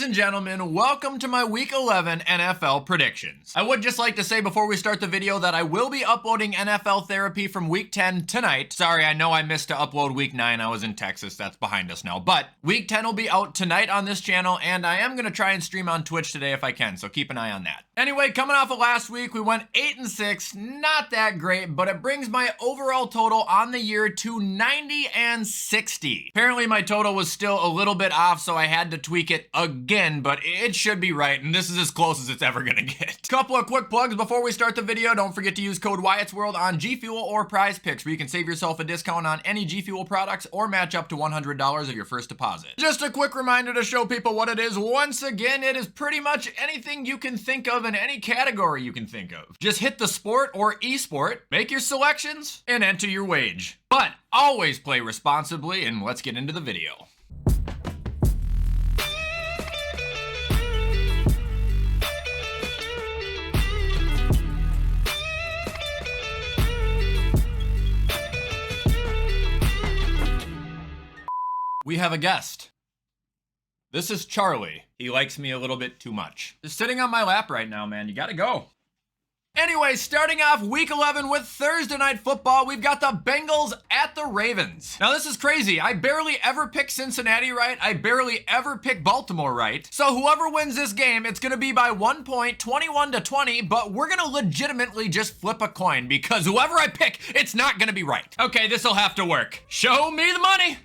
and gentlemen, welcome to my Week 11 NFL predictions. I would just like to say before we start the video that I will be uploading NFL therapy from Week 10 tonight. Sorry, I know I missed to upload Week 9. I was in Texas. That's behind us now. But Week 10 will be out tonight on this channel, and I am going to try and stream on Twitch today if I can, so keep an eye on that. Anyway, coming off of last week, we went 8-6. Not that great, but it brings my overall total on the year to 90-60. Apparently, my total was still a little bit off, so I had to tweak it again, but it should be right, and this is as close as it's ever gonna get. Couple of quick plugs before we start the video. Don't forget to use code WyattzWorld on G Fuel or Prize Picks, where you can save yourself a discount on any G Fuel products or match up to $100 of your first deposit. Just a quick reminder to show people what it is. Once again, it is pretty much anything you can think of in any category you can think of. Just hit the sport or esport, make your selections, and enter your wage. But always play responsibly, and let's get into the video. We have a guest. This is Charlie. He likes me a little bit too much. Just sitting on my lap right now, man. You gotta go. Anyway, starting off Week 11 with Thursday Night Football, we've got the Bengals at the Ravens. Now, this is crazy. I barely ever pick Cincinnati right. I barely ever pick Baltimore right. So whoever wins this game, it's going to be by 1 point, 21-20, but we're going to legitimately just flip a coin because whoever I pick, it's not going to be right. Okay, this will have to work. Show me the money.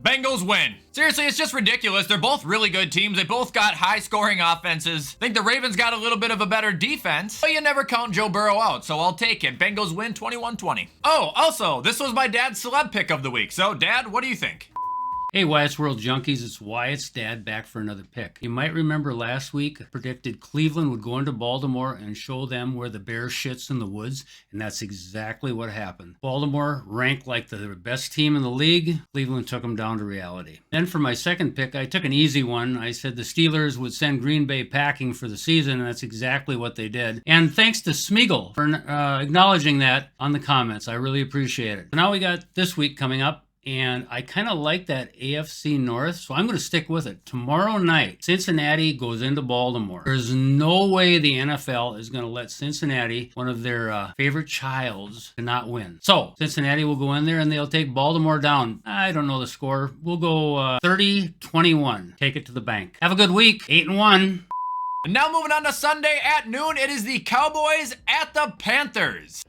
Bengals win. Seriously, it's just ridiculous. They're both really good teams. They both got high-scoring offenses. I think the Ravens got a little bit of a better defense, but you never count Joe Burrow out, so I'll take it. Bengals win 21-20. Oh, also, this was my dad's celeb pick of the week. So, Dad, what do you think? Hey WyattzWorld junkies, it's Wyatt's dad back for another pick. You might remember last week I predicted Cleveland would go into Baltimore and show them where the bear shits in the woods, and that's exactly what happened. Baltimore ranked like the best team in the league. Cleveland took them down to reality. Then for my second pick, I took an easy one. I said the Steelers would send Green Bay packing for the season, and that's exactly what they did. And thanks to Smeagol for acknowledging that on the comments. I really appreciate it. So now we got this week coming up. And I kind of like that AFC North, so I'm going to stick with it. Tomorrow night, Cincinnati goes into Baltimore. There's no way the NFL is going to let Cincinnati, one of their favorite childs, to not win. So Cincinnati will go in there and they'll take Baltimore down. I don't know the score. We'll go 30-21. Take it to the bank. Have a good week. 8-1. And now moving on to Sunday at noon, it is the Cowboys at the Panthers.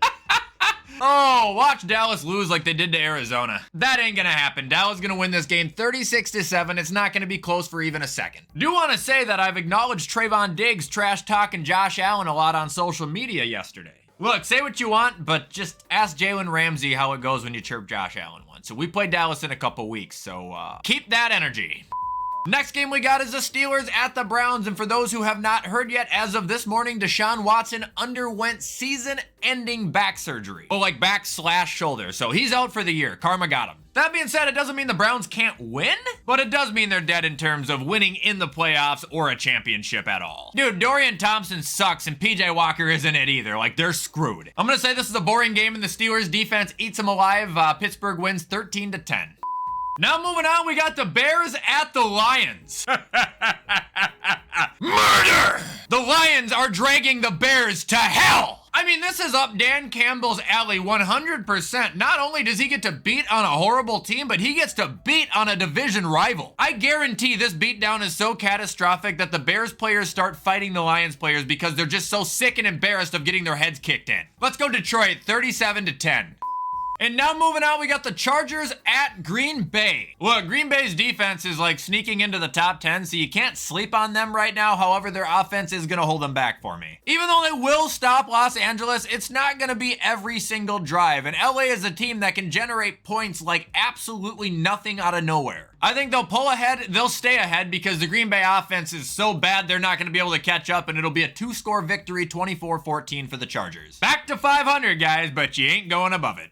Oh, watch Dallas lose like they did to Arizona. That ain't gonna happen. Dallas gonna win this game 36-7. It's not gonna be close for even a second. Do want to say that I've acknowledged Trayvon Diggs trash talking Josh Allen a lot on social media yesterday. Look, say what you want, but just ask Jalen Ramsey how it goes when you chirp Josh Allen once. So we play Dallas in a couple weeks, so keep that energy. Next game we got is the Steelers at the Browns, and for those who have not heard yet, as of this morning, Deshaun Watson underwent season-ending back surgery. Well, like back/shoulder, so he's out for the year. Karma got him. That being said, it doesn't mean the Browns can't win, but it does mean they're dead in terms of winning in the playoffs or a championship at all. Dude, Dorian Thompson sucks, and PJ Walker isn't it either. Like, they're screwed. I'm gonna say this is a boring game, and the Steelers defense eats them alive. Pittsburgh wins 13-10. Now moving on, we got the Bears at the Lions. Murder! The Lions are dragging the Bears to hell! I mean, this is up Dan Campbell's alley 100%. Not only does he get to beat on a horrible team, but he gets to beat on a division rival. I guarantee this beatdown is so catastrophic that the Bears players start fighting the Lions players because they're just so sick and embarrassed of getting their heads kicked in. Let's go Detroit, 37-10. And now moving on, we got the Chargers at Green Bay. Look, Green Bay's defense is like sneaking into the top 10, so you can't sleep on them right now. However, their offense is going to hold them back for me. Even though they will stop Los Angeles, it's not going to be every single drive. And LA is a team that can generate points like absolutely nothing out of nowhere. I think they'll pull ahead, they'll stay ahead because the Green Bay offense is so bad they're not going to be able to catch up, and it'll be a 2-score victory, 24-14 for the Chargers. Back to 500, guys, but you ain't going above it.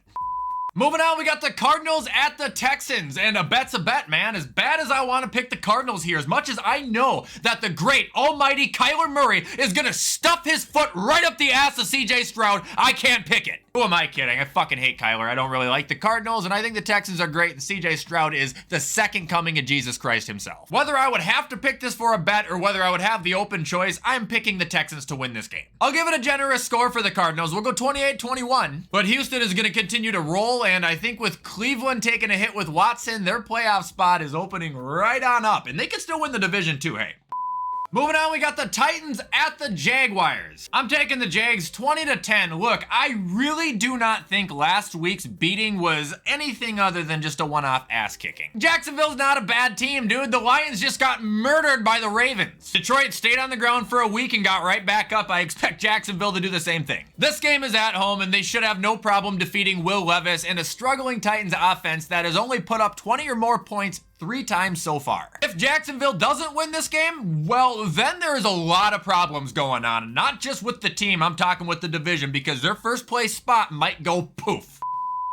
Moving on, we got the Cardinals at the Texans, and a bet's a bet, man. As bad as I want to pick the Cardinals here, as much as I know that the great almighty Kyler Murray is going to stuff his foot right up the ass of CJ Stroud, I can't pick it. Who am I kidding? I fucking hate Kyler. I don't really like the Cardinals, and I think the Texans are great, and CJ Stroud is the second coming of Jesus Christ himself. Whether I would have to pick this for a bet or whether I would have the open choice, I'm picking the Texans to win this game. I'll give it a generous score for the Cardinals. We'll go 28-21, but Houston is going to continue to roll, and I think with Cleveland taking a hit with Watson, their playoff spot is opening right on up, and they can still win the division too, hey. Moving on, we got the Titans at the Jaguars. I'm taking the Jags 20-10. Look, I really do not think last week's beating was anything other than just a one-off ass kicking. Jacksonville's not a bad team, dude. The Lions just got murdered by the Ravens. Detroit stayed on the ground for a week and got right back up. I expect Jacksonville to do the same thing. This game is at home, and they should have no problem defeating Will Levis and a struggling Titans offense that has only put up 20 or more points 3 times so far. If Jacksonville doesn't win this game, well, then there is a lot of problems going on. Not just with the team, I'm talking with the division, because their first place spot might go poof.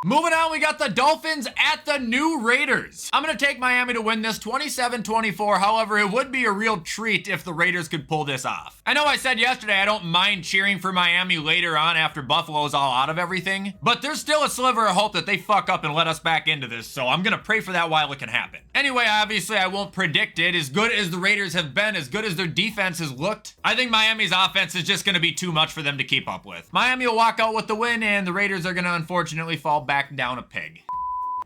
Moving on, we got the Dolphins at the new Raiders. I'm going to take Miami to win this 27-24. However, it would be a real treat if the Raiders could pull this off. I know I said yesterday I don't mind cheering for Miami later on after Buffalo's all out of everything, but there's still a sliver of hope that they fuck up and let us back into this, so I'm going to pray for that while it can happen. Anyway, obviously I won't predict it. As good as the Raiders have been, as good as their defense has looked, I think Miami's offense is just going to be too much for them to keep up with. Miami will walk out with the win, and the Raiders are going to unfortunately fall back down a peg.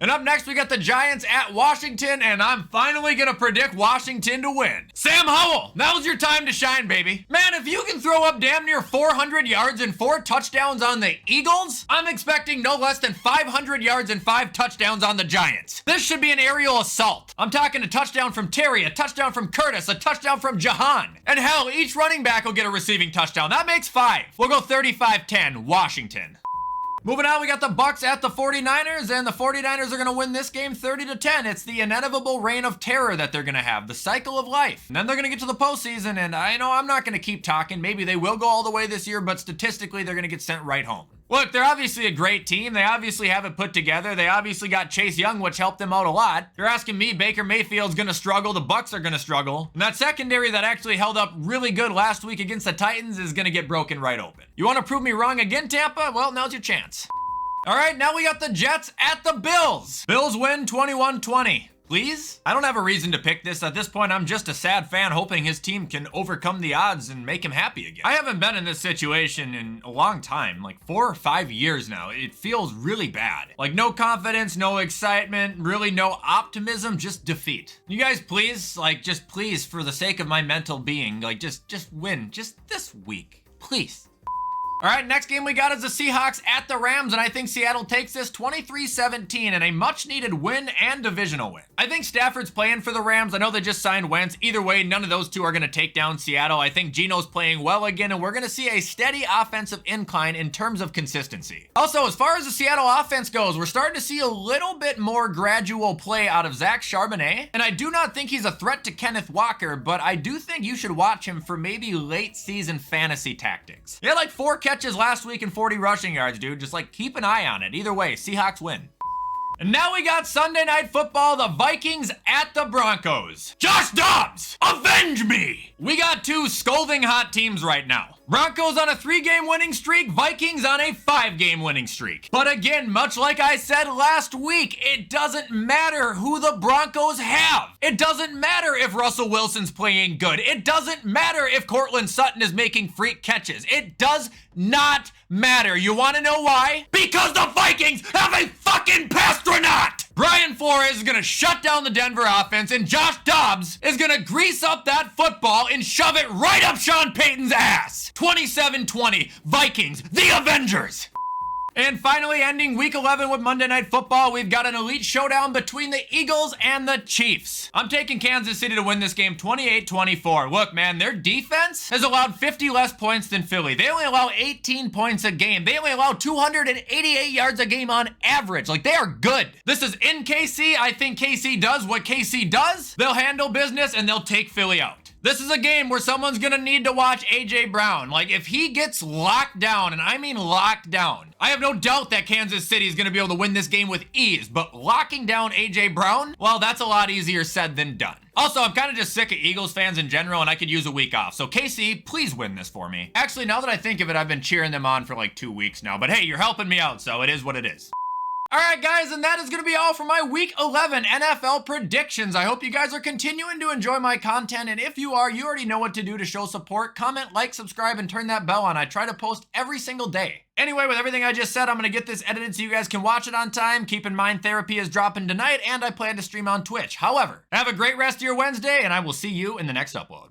And up next, we got the Giants at Washington, and I'm finally gonna predict Washington to win. Sam Howell, now's your time to shine, baby. Man, if you can throw up damn near 400 yards and 4 touchdowns on the Eagles, I'm expecting no less than 500 yards and 5 touchdowns on the Giants. This should be an aerial assault. I'm talking a touchdown from Terry, a touchdown from Curtis, a touchdown from Jahan. And hell, each running back will get a receiving touchdown. That makes 5. We'll go 35-10, Washington. Moving on, we got the Bucks at the 49ers, and the 49ers are going to win this game 30-10. It's the inevitable reign of terror that they're going to have, the cycle of life. And then they're going to get to the postseason, and I know I'm not going to keep talking. Maybe they will go all the way this year, but statistically, they're going to get sent right home. Look, they're obviously a great team. They obviously have it put together. They obviously got Chase Young, which helped them out a lot. You're asking me, Baker Mayfield's gonna struggle, the Bucks are gonna struggle. And that secondary that actually held up really good last week against the Titans is gonna get broken right open. You wanna prove me wrong again, Tampa? Well, now's your chance. All right, now we got the Jets at the Bills. Bills win 21-20. Please? I don't have a reason to pick this. At this point, I'm just a sad fan hoping his team can overcome the odds and make him happy again. I haven't been in this situation in a long time, like 4 or 5 years now. It feels really bad. Like no confidence, no excitement, really no optimism, just defeat. You guys please, like just please, for the sake of my mental being, like just win, just this week, please. All right, next game we got is the Seahawks at the Rams, and I think Seattle takes this 23-17 in a much-needed win and divisional win. I think Stafford's playing for the Rams. I know they just signed Wentz. Either way, none of those two are going to take down Seattle. I think Geno's playing well again, and we're going to see a steady offensive incline in terms of consistency. Also, as far as the Seattle offense goes, we're starting to see a little bit more gradual play out of Zach Charbonnet, and I do not think he's a threat to Kenneth Walker, but I do think you should watch him for maybe late-season fantasy tactics. He had like 4 catches last week and 40 rushing yards, dude. Just like keep an eye on it. Either way, Seahawks win. And now we got Sunday Night Football, the Vikings at the Broncos. Josh Dobbs, avenge me! We got 2 scolding hot teams right now. Broncos on a 3-game winning streak, Vikings on a 5-game winning streak. But again, much like I said last week, it doesn't matter who the Broncos have. It doesn't matter if Russell Wilson's playing good. It doesn't matter if Cortland Sutton is making freak catches. It does not matter. You want to know why? Because the Vikings have a fucking pastronaut! Brian Flores is going to shut down the Denver offense, and Josh Dobbs is going to grease up that football and shove it right up Sean Payton's ass. 27-20, Vikings, the Avengers. And finally, ending week 11 with Monday Night Football, we've got an elite showdown between the Eagles and the Chiefs. I'm taking Kansas City to win this game 28-24. Look, man, their defense has allowed 50 less points than Philly. They only allow 18 points a game. They only allow 288 yards a game on average. Like, they are good. This is in KC. I think KC does what KC does. They'll handle business and they'll take Philly out. This is a game where someone's gonna need to watch AJ Brown. Like, if he gets locked down, and I mean locked down, I have no doubt that Kansas City is gonna be able to win this game with ease, but locking down AJ Brown, well, that's a lot easier said than done. Also, I'm kind of just sick of Eagles fans in general, and I could use a week off. So KC, please win this for me. Actually, now that I think of it, I've been cheering them on for like 2 weeks now, but hey, you're helping me out, so it is what it is. All right, guys, and that is going to be all for my Week 11 NFL predictions. I hope you guys are continuing to enjoy my content, and if you are, you already know what to do to show support. Comment, like, subscribe, and turn that bell on. I try to post every single day. Anyway, with everything I just said, I'm going to get this edited so you guys can watch it on time. Keep in mind, therapy is dropping tonight, and I plan to stream on Twitch. However, have a great rest of your Wednesday, and I will see you in the next upload.